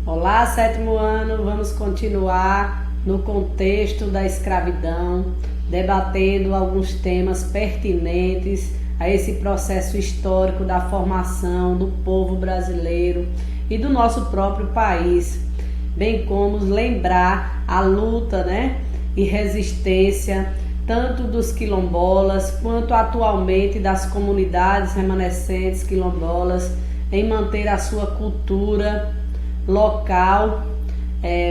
Olá, sétimo ano, vamos continuar no contexto da escravidão, debatendo alguns temas pertinentes a esse processo histórico da formação do povo brasileiro e do nosso próprio país, bem como lembrar a luta, e resistência tanto dos quilombolas quanto atualmente das comunidades remanescentes quilombolas em manter a sua cultura local,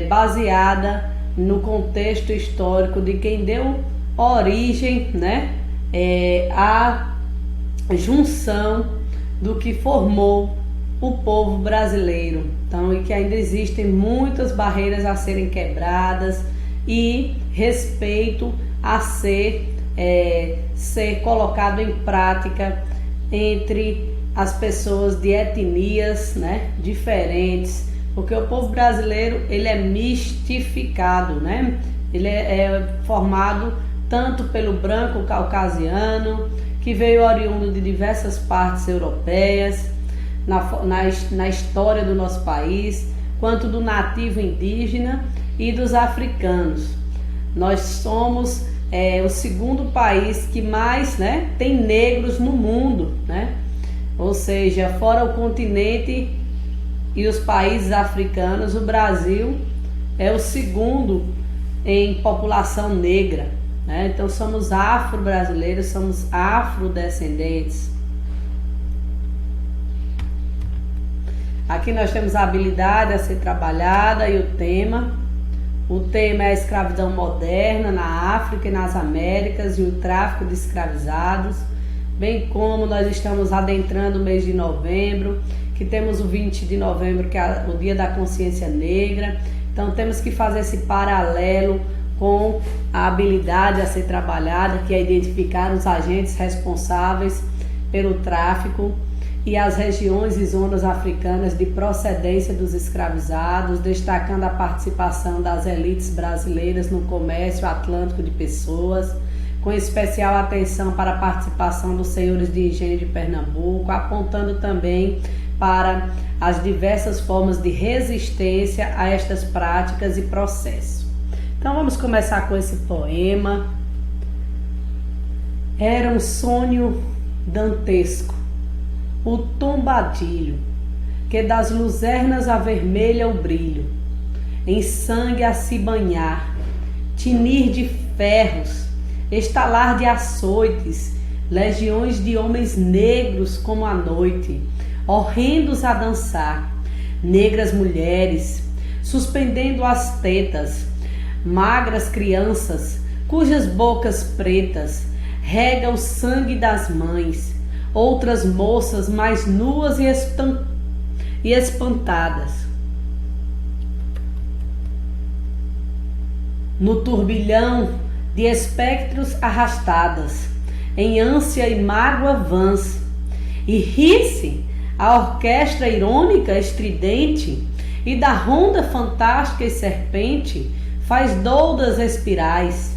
baseada no contexto histórico de quem deu origem, à junção do que formou o povo brasileiro. Então, e que ainda existem muitas barreiras a serem quebradas e respeito a ser colocado em prática entre as pessoas de etnias, diferentes, porque o povo brasileiro ele é mistificado, ele é formado tanto pelo branco caucasiano, que veio oriundo de diversas partes europeias na história do nosso país, quanto do nativo indígena e dos africanos. Nós somos o segundo país que mais tem negros no mundo, ou seja, fora o continente e os países africanos, o Brasil é o segundo em população negra, Então somos afro-brasileiros, somos afrodescendentes. Aqui nós temos a habilidade a ser trabalhada e o tema. O tema é a escravidão moderna na África e nas Américas e o tráfico de escravizados, bem como nós estamos adentrando o mês de novembro, que temos o 20 de novembro, que é o Dia da Consciência Negra. Então temos que fazer esse paralelo com a habilidade a ser trabalhada, que é identificar os agentes responsáveis pelo tráfico e as regiões e zonas africanas de procedência dos escravizados, destacando a participação das elites brasileiras no comércio atlântico de pessoas, com especial atenção para a participação dos senhores de engenho de Pernambuco, apontando também para as diversas formas de resistência a estas práticas e processos. Então vamos começar com esse poema. Era um sonho dantesco, o tombadilho, que das luzernas avermelha o brilho, em sangue a se banhar, tinir de ferros, estalar de açoites, legiões de homens negros como a noite, horrendos a dançar, negras mulheres, suspendendo as tetas, magras crianças, cujas bocas pretas rega o sangue das mães, outras moças mais nuas e espantadas. No turbilhão de espectros arrastadas, em ânsia e mágoa vãs, e ri-se a orquestra irônica estridente, e da ronda fantástica e serpente faz doudas espirais.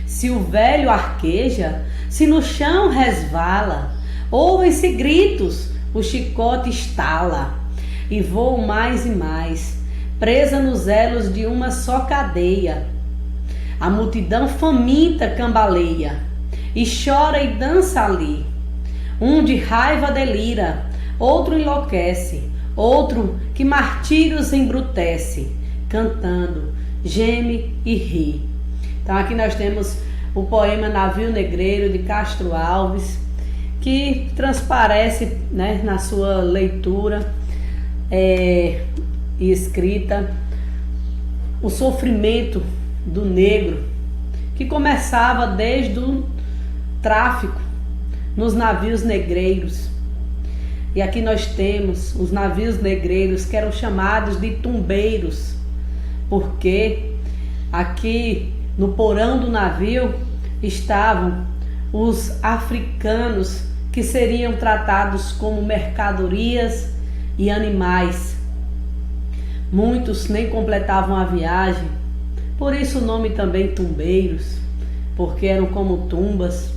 Se o velho arqueja, se no chão resvala, ouvem-se gritos, o chicote estala, e voam mais e mais, presa nos elos de uma só cadeia. A multidão faminta cambaleia, e chora e dança ali. Um de raiva delira, outro enlouquece, outro que martírios embrutece, cantando, geme e ri. Então aqui nós temos o poema Navio Negreiro, de Castro Alves, que transparece na sua leitura e escrita o sofrimento do negro, que começava desde o tráfico nos navios negreiros. E aqui nós temos os navios negreiros que eram chamados de tumbeiros, porque aqui no porão do navio estavam os africanos que seriam tratados como mercadorias e animais. Muitos nem completavam a viagem, por isso o nome também tumbeiros, porque eram como tumbas.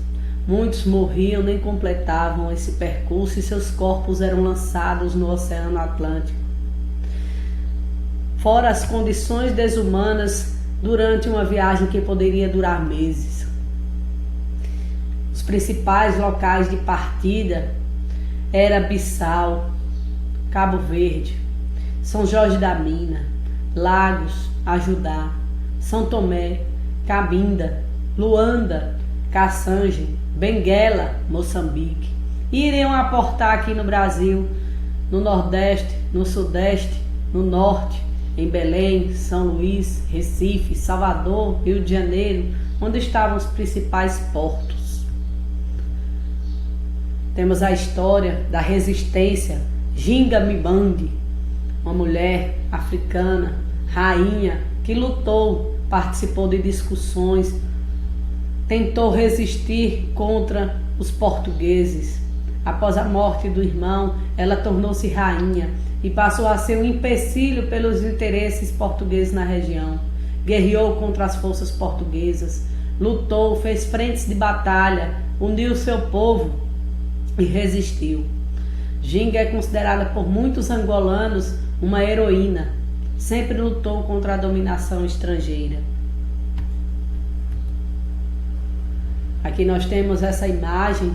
Muitos morriam, nem completavam esse percurso e seus corpos eram lançados no Oceano Atlântico. fora as condições desumanas durante uma viagem que poderia durar meses. Os principais locais de partida eram Bissau, Cabo Verde, São Jorge da Mina, Lagos, Ajudá, São Tomé, Cabinda, Luanda, Cassange, Benguela, Moçambique. E iriam aportar aqui no Brasil, no Nordeste, no Sudeste, no Norte, em Belém, São Luís, Recife, Salvador, Rio de Janeiro, onde estavam os principais portos. Temos a história da resistência Ginga Mibandi, uma mulher africana, rainha, que lutou, participou de discussões, tentou resistir contra os portugueses. Após a morte do irmão, ela tornou-se rainha e passou a ser um empecilho pelos interesses portugueses na região. Guerreou contra as forças portuguesas, lutou, fez frentes de batalha, uniu seu povo e resistiu. Ginga é considerada por muitos angolanos uma heroína. Sempre lutou contra a dominação estrangeira. Aqui nós temos essa imagem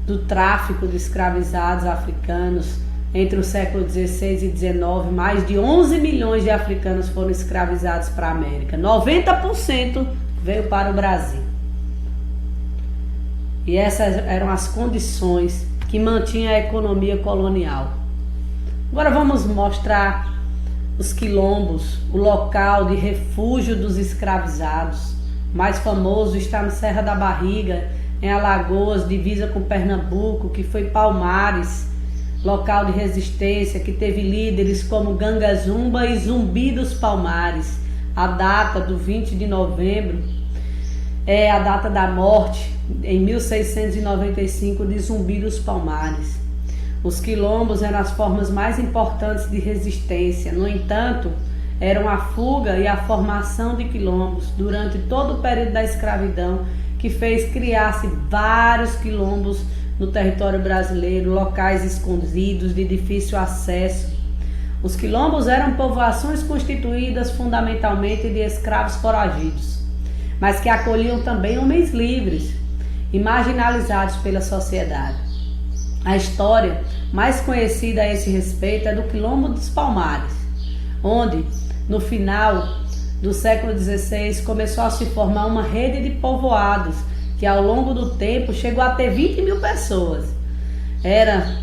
do tráfico de escravizados africanos. Entre o século XVI e XIX, mais de 11 milhões de africanos foram escravizados para a América. 90% veio para o Brasil. E essas eram as condições que mantinham a economia colonial. Agora vamos mostrar os quilombos, o local de refúgio dos escravizados. O mais famoso está no Serra da Barriga, em Alagoas, divisa com Pernambuco, que foi Palmares, local de resistência que teve líderes como Ganga Zumba e Zumbi dos Palmares. A data do 20 de novembro é a data da morte, em 1695, de Zumbi dos Palmares. Os quilombos eram as formas mais importantes de resistência. No entanto, eram a fuga e a formação de quilombos durante todo o período da escravidão que fez criar-se vários quilombos no território brasileiro, locais escondidos de difícil acesso. Os quilombos eram povoações constituídas fundamentalmente de escravos foragidos, mas que acolhiam também homens livres e marginalizados pela sociedade. A história mais conhecida a esse respeito é do Quilombo dos Palmares, onde, no final do século XVI, começou a se formar uma rede de povoados que ao longo do tempo chegou a ter 20 mil pessoas. Era,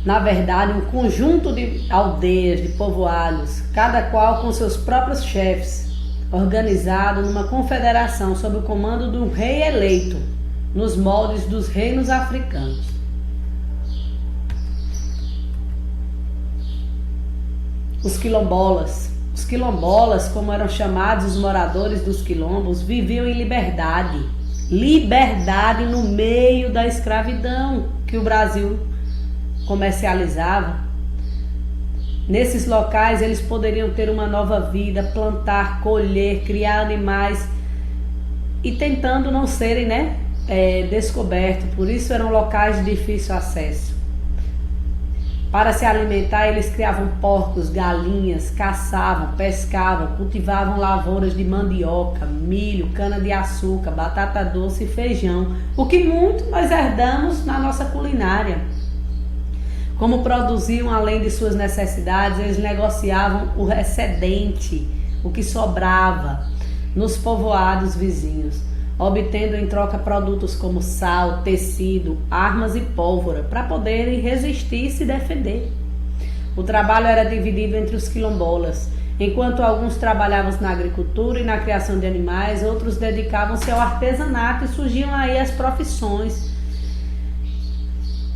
na verdade, um conjunto de aldeias, de povoados, cada qual com seus próprios chefes, organizado numa confederação sob o comando de um rei eleito, nos moldes dos reinos africanos. Os quilombolas. Os quilombolas, como eram chamados os moradores dos quilombos, viviam em liberdade. Liberdade no meio da escravidão que o Brasil comercializava. Nesses locais eles poderiam ter uma nova vida, plantar, colher, criar animais e tentando não serem descobertos. Por isso eram locais de difícil acesso. Para se alimentar, eles criavam porcos, galinhas, caçavam, pescavam, cultivavam lavouras de mandioca, milho, cana-de-açúcar, batata doce e feijão, o que muito nós herdamos na nossa culinária. Como produziam além de suas necessidades, eles negociavam o excedente, o que sobrava, nos povoados vizinhos, obtendo em troca produtos como sal, tecido, armas e pólvora, para poderem resistir e se defender. O trabalho era dividido entre os quilombolas. Enquanto alguns trabalhavam na agricultura e na criação de animais, outros dedicavam-se ao artesanato e surgiam aí as profissões.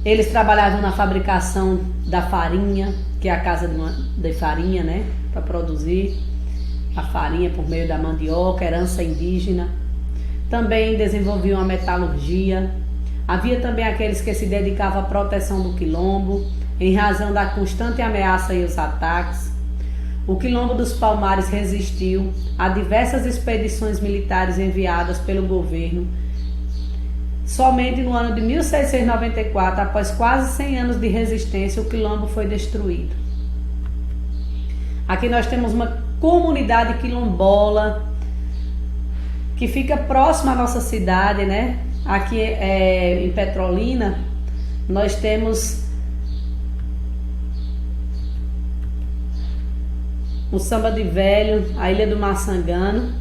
Eles trabalhavam na fabricação da farinha, que é a casa de farinha, para produzir a farinha por meio da mandioca, herança indígena. Também desenvolviam a metalurgia. Havia também aqueles que se dedicavam à proteção do quilombo, em razão da constante ameaça e os ataques. O Quilombo dos Palmares resistiu a diversas expedições militares enviadas pelo governo. Somente no ano de 1694, após quase 100 anos de resistência, o quilombo foi destruído. Aqui nós temos uma comunidade quilombola que fica próxima à nossa cidade, né? Aqui em Petrolina, nós temos o Samba de Velho, a Ilha do Maçangano.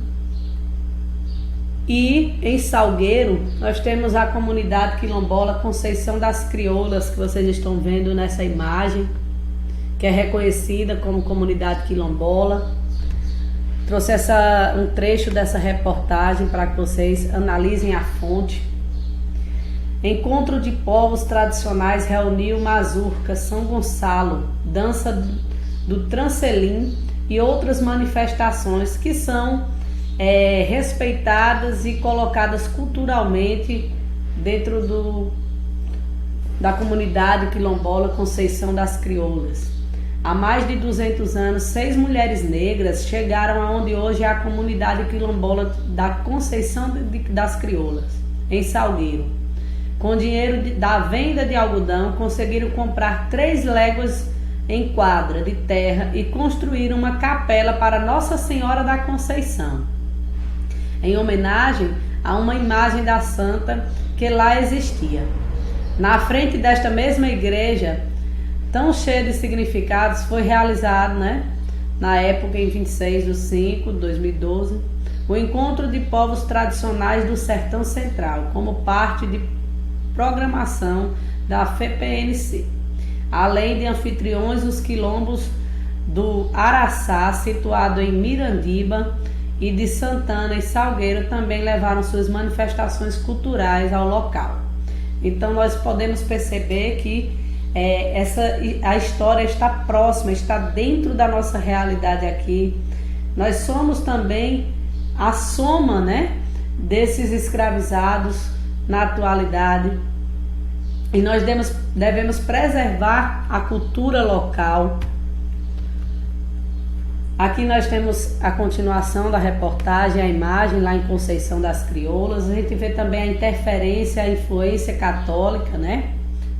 E em Salgueiro, nós temos a comunidade quilombola Conceição das Crioulas, que vocês estão vendo nessa imagem, que é reconhecida como comunidade quilombola. Trouxe um trecho dessa reportagem para que vocês analisem a fonte. Encontro de povos tradicionais reuniu Mazurca, São Gonçalo, dança do Trancelim e outras manifestações que são respeitadas e colocadas culturalmente dentro da comunidade quilombola Conceição das Crioulas. Há mais de 200 anos, 6 mulheres negras chegaram aonde hoje é a comunidade quilombola da Conceição das Crioulas, em Salgueiro. Com dinheiro da venda de algodão, conseguiram comprar 3 léguas em quadra de terra e construir uma capela para Nossa Senhora da Conceição, em homenagem a uma imagem da santa que lá existia. Na frente desta mesma igreja, tão cheia de significados, foi realizado, na época, em 26/5/2012, o Encontro de Povos Tradicionais do Sertão Central, como parte de programação da FEPNC. Além de anfitriões, os quilombos do Araçá, situado em Mirandiba, e de Santana e Salgueiro também levaram suas manifestações culturais ao local. Então nós podemos perceber que a história está próxima, está dentro da nossa realidade aqui. Nós somos também a soma, desses escravizados na atualidade, e nós devemos preservar a cultura local. Aqui nós temos a continuação da reportagem, a imagem lá em Conceição das Crioulas. A gente vê também a interferência, a influência católica,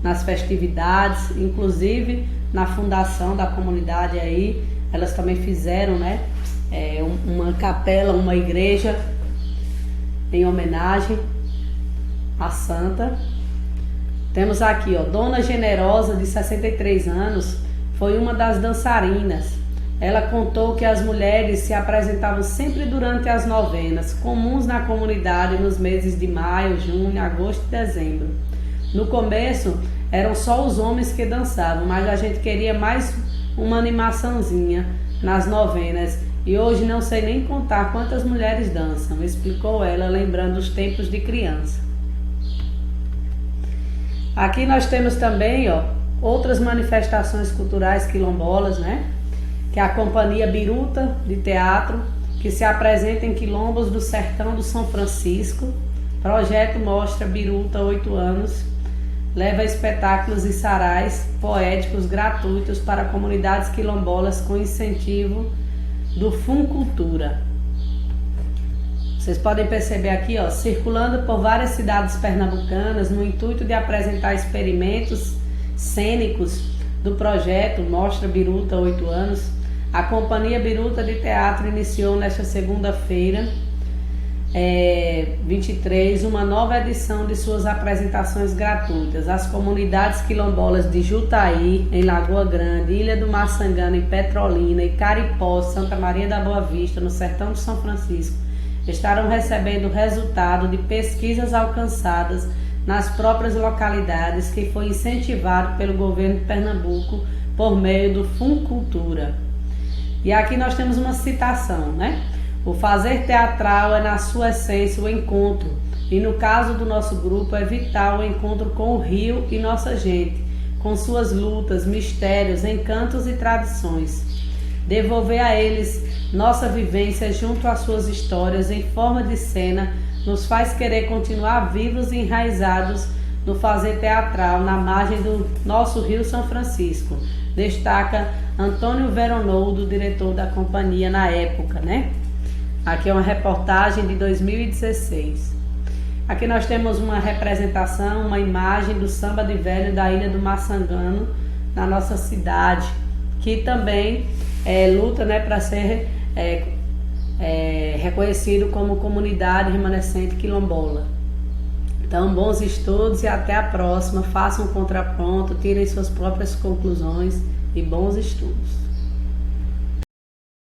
nas festividades, inclusive na fundação da comunidade aí, elas também fizeram, uma capela, uma igreja em homenagem à santa. Temos aqui, Dona Generosa, de 63 anos, foi uma das dançarinas. Ela contou que as mulheres se apresentavam sempre durante as novenas, comuns na comunidade nos meses de maio, junho, agosto e dezembro. No começo, eram só os homens que dançavam, mas a gente queria mais uma animaçãozinha nas novenas. E hoje não sei nem contar quantas mulheres dançam, explicou ela, lembrando os tempos de criança. Aqui nós temos também, outras manifestações culturais quilombolas, que é a Companhia Biruta de Teatro, que se apresenta em quilombos do sertão do São Francisco. Projeto Mostra Biruta 8 anos, leva espetáculos e sarais poéticos gratuitos para comunidades quilombolas com incentivo do Funcultura. Vocês podem perceber aqui, circulando por várias cidades pernambucanas no intuito de apresentar experimentos cênicos do projeto Mostra Biruta 8 anos. A Companhia Biruta de Teatro iniciou nesta segunda-feira, 23, uma nova edição de suas apresentações gratuitas. As comunidades quilombolas de Jutaí, em Lagoa Grande, Ilha do Maçangano, em Petrolina, e Caripó, Santa Maria da Boa Vista, no sertão de São Francisco, estarão recebendo o resultado de pesquisas alcançadas nas próprias localidades, que foi incentivado pelo governo de Pernambuco por meio do Funcultura. E aqui nós temos uma citação, O fazer teatral é, na sua essência, o encontro, e no caso do nosso grupo é vital o encontro com o rio e nossa gente, com suas lutas, mistérios, encantos e tradições. Devolver a eles nossa vivência junto às suas histórias em forma de cena nos faz querer continuar vivos e enraizados no fazer teatral na margem do nosso Rio São Francisco, destaca Antônio Veronoldo, diretor da companhia na época, Aqui é uma reportagem de 2016. Aqui nós temos uma representação, uma imagem do Samba de Velho da Ilha do Maçangano, na nossa cidade, que também luta, né, para ser reconhecido como comunidade remanescente quilombola. Então, bons estudos e até a próxima. Façam um contraponto, tirem suas próprias conclusões e bons estudos.